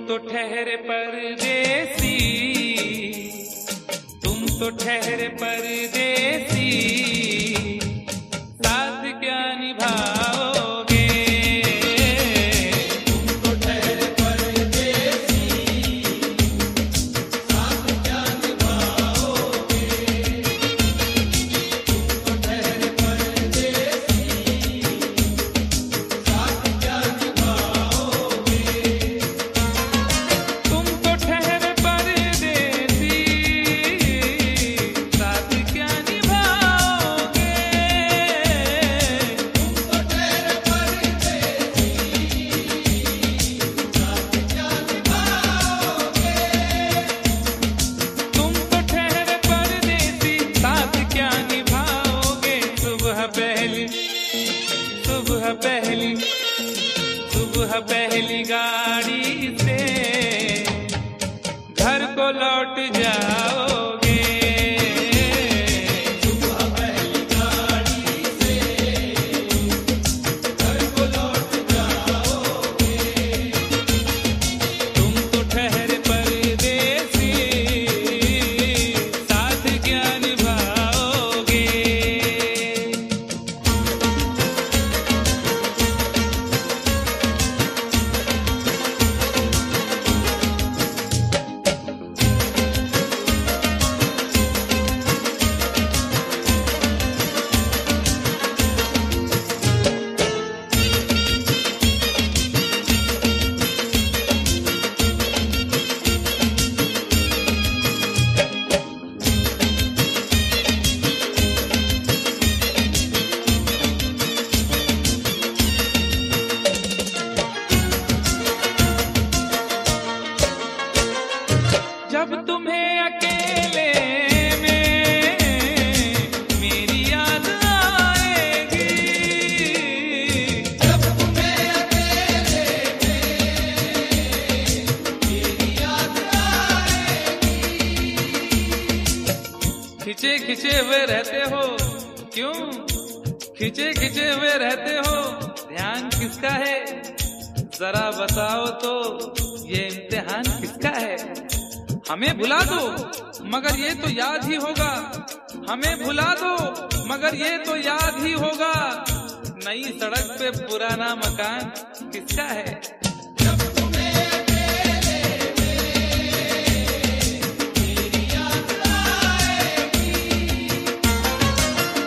तो ठहरे परदेसी, तुम तो ठहरे परदेसी, साथ क्या निभाओगे? तुम तो ठहरे परदेसी, साथ क्या निभाओगे? तुम तो ठहरे परदेसी, साथ क्या निभाओगे? तुम तो ठहरे परदेसी, साथ क्या निभाओगे? तुम तो ठहरे परदेसी, साथ क्या निभाओगे? सुबह पहली गाड़ी से घर को लौट जाओगे। सुबह पहली गाड़ी से घर को लौट जाओगे। तुम तो ठहरे परदेसी, साथ क्या निभाओगे? जब तुम्हें अकेले में मेरी याद आएगी, जब तुम्हें अकेले में मेरी याद आएगी। खिंचे खिंचे हुए रहते हो क्यों? खिंचे खिंचे हुए रहते हो, ध्यान किसका है? जरा बताओ तो, ये इम्तिहान किसका है? हमें भुला दो मगर ये तो याद ही होगा, हमें भुला दो मगर ये तो याद ही होगा। नई सड़क पे पुराना मकान किसका है? जब तुम्हें अकेले में मेरी याद आएगी,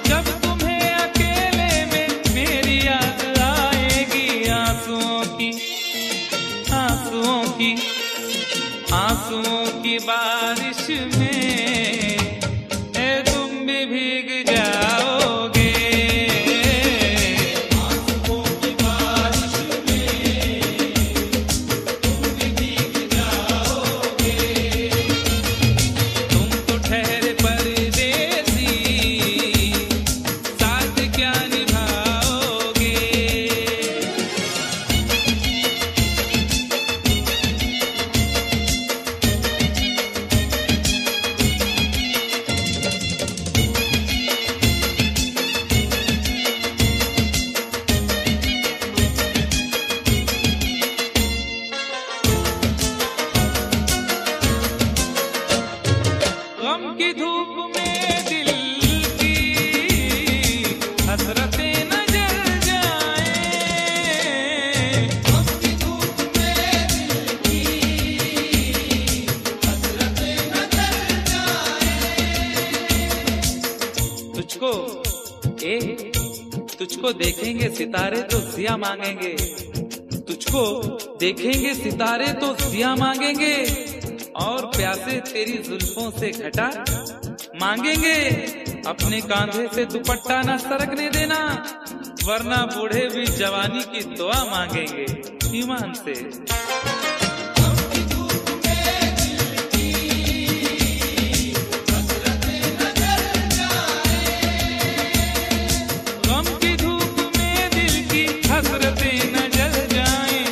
जब तुम्हें अकेले में मेरी याद आएगी। आंसुओं की बारिश में तुम भी भीग जाओगे। आंसुओं की बारिश में तुम भी भीग जाओगे। तुम तो ठहरे परदेसी, साथ क्या निभाओगे? गम की धूप में दिल की हसरतें न जल जाएं। गम की धूप में दिल की हसरतें न जल जाएं। तुझको देखेंगे सितारे तो जिया मांगेंगे, तुझको देखेंगे सितारे तो जिया मांगेंगे, और प्यासे तेरी जुल्फों से घटा मांगेंगे। अपने कांधे से दुपट्टा न सरकने देना, वरना बूढ़े भी जवानी की दुआ मांगेंगे ईमान से। गम की धूप में दिल की हसरतें न जल जाएं।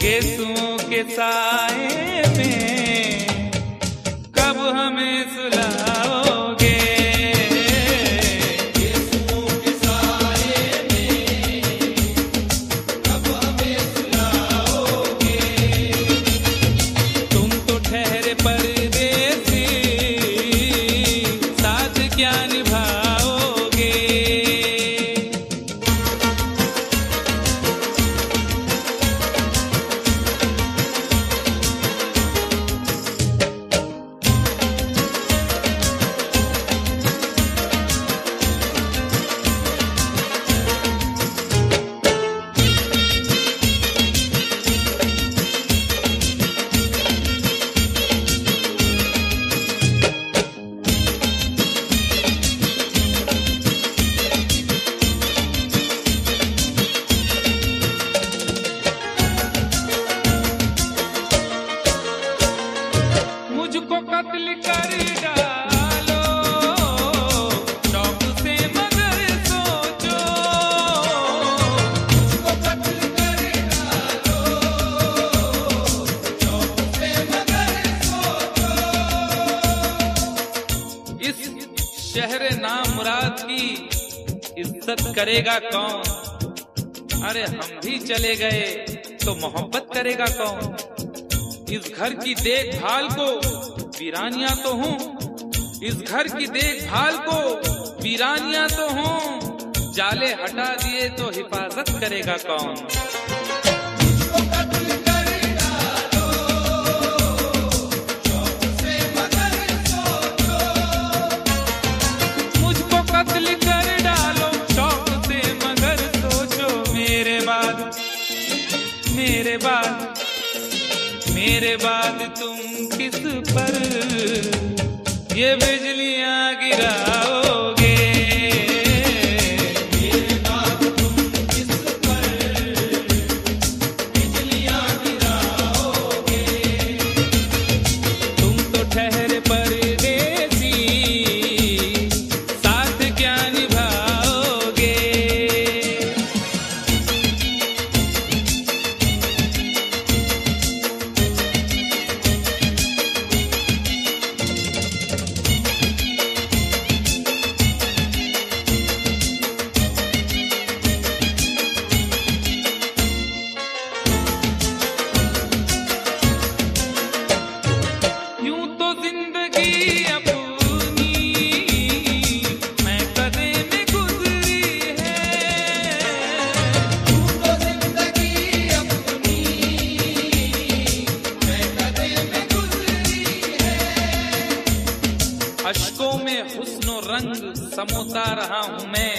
गेसुओं के साए में कब हमें सुलाओगे? गेसुओं के साए में फुर्सत करेगा कौन? अरे हम भी चले गए तो मोहब्बत करेगा कौन? इस घर की देखभाल को वीरानियां तो हूँ, इस घर की देखभाल को वीरानियां तो हूँ, जाले हटा दिए तो हिफाजत करेगा कौन? मुझको कत्ल कर डालो शौक से मगर सोचो मेरे बाद, मेरे बाद, मेरे बाद तुम किस पर ये बिजलियां गिराओगे? मेरे बाद तुम किस पर बिजलियां गिराओगे? तुम तो ठहरे परदेसी, साथ क्या निभाओगे? अश्कों में हुस्नो रंग समोता रहा हूँ मैं,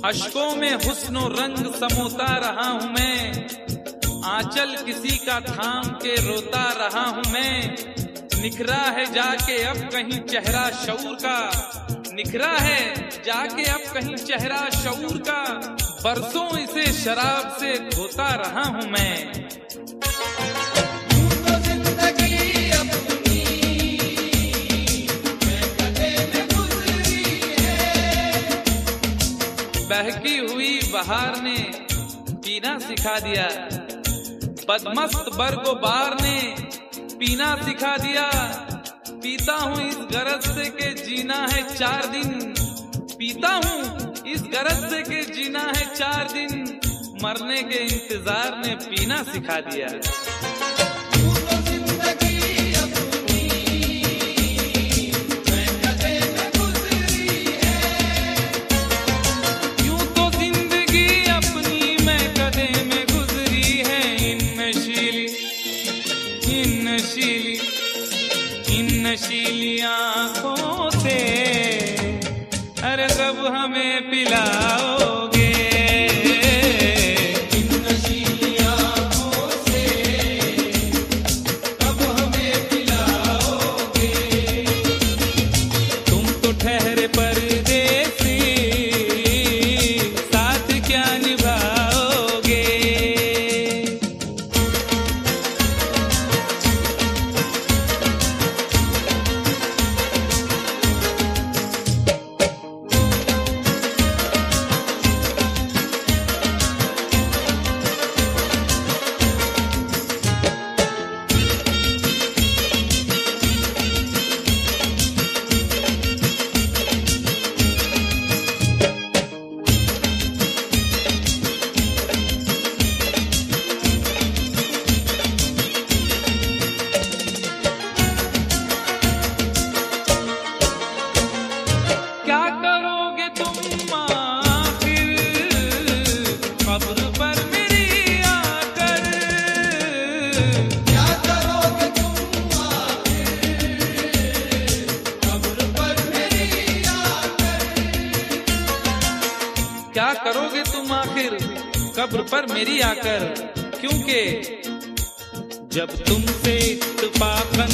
अश्कों में हुस्नो रंग समोता रहा हूँ मैं, आंचल किसी का थाम के रोता रहा हूँ मैं। निखरा है जाके अब कहीं चेहरा शऊर का, निखरा है जाके अब कहीं चेहरा शऊर का, बरसों इसे शराब से धोता रहा हूँ मैं। बहकी हुई बहार ने पीना सिखा दिया, बदमस्त बरगो बार ने पीना सिखा दिया। पीता हूँ इस गरज से के जीना है 4 दिन, पीता हूँ इस गरज से के जीना है 4 दिन, मरने के इंतजार ने पीना सिखा दिया। इन नशीली आँखों से अरे कब हमें पिलाओगे? इन नशीली आँखों से कब हमें पिलाओगे? तुम तो ठहरे परदेसी, साथ क्या निभाओगे? क्या करोगे तुम आखिर कब्र पर मेरी आकर? क्योंकि जब तुमसे इत्तफाकन,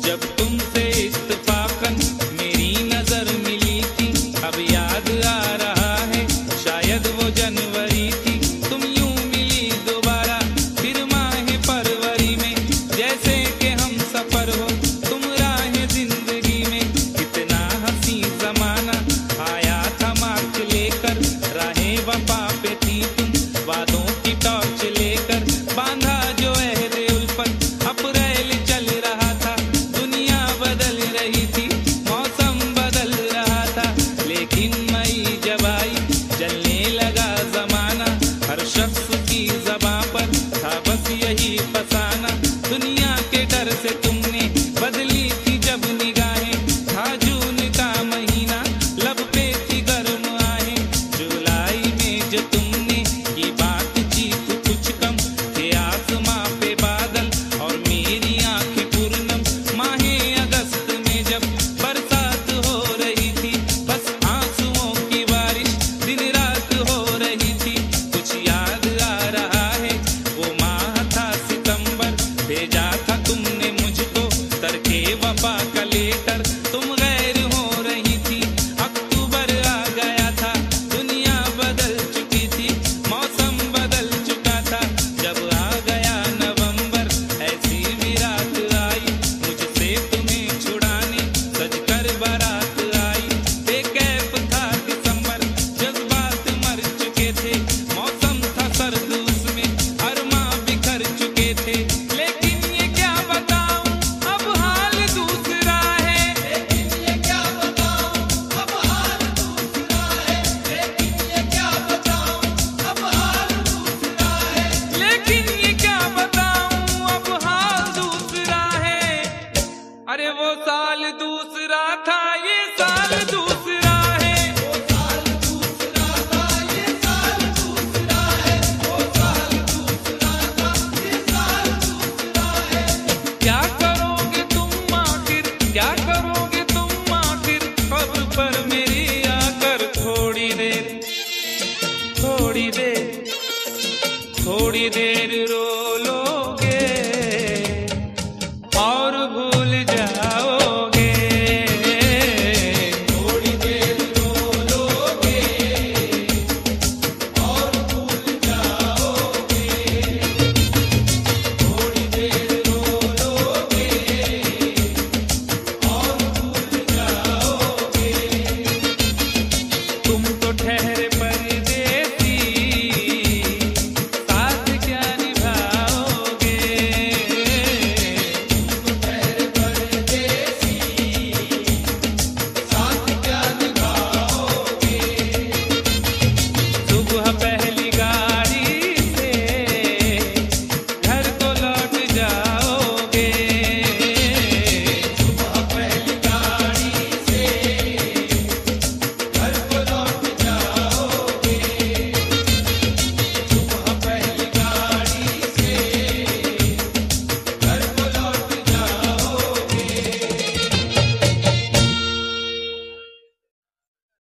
जब तुमसे इत्तफाकन मेरी नजर मिली थी, अब याद आ रहा है शायद वो जनवरी थी। तुम यूं मिली दोबारा फिर माह फरवरी में, जैसे कि हम सफर हो तुम राह जिंदगी में। कितना हंसी जमाना आया था मार्च लेकर, राहें वफा पे थी तुम वादों की टॉर्च लेकर, बांधा जो अहद उल्फत अपने थोड़ी देर रो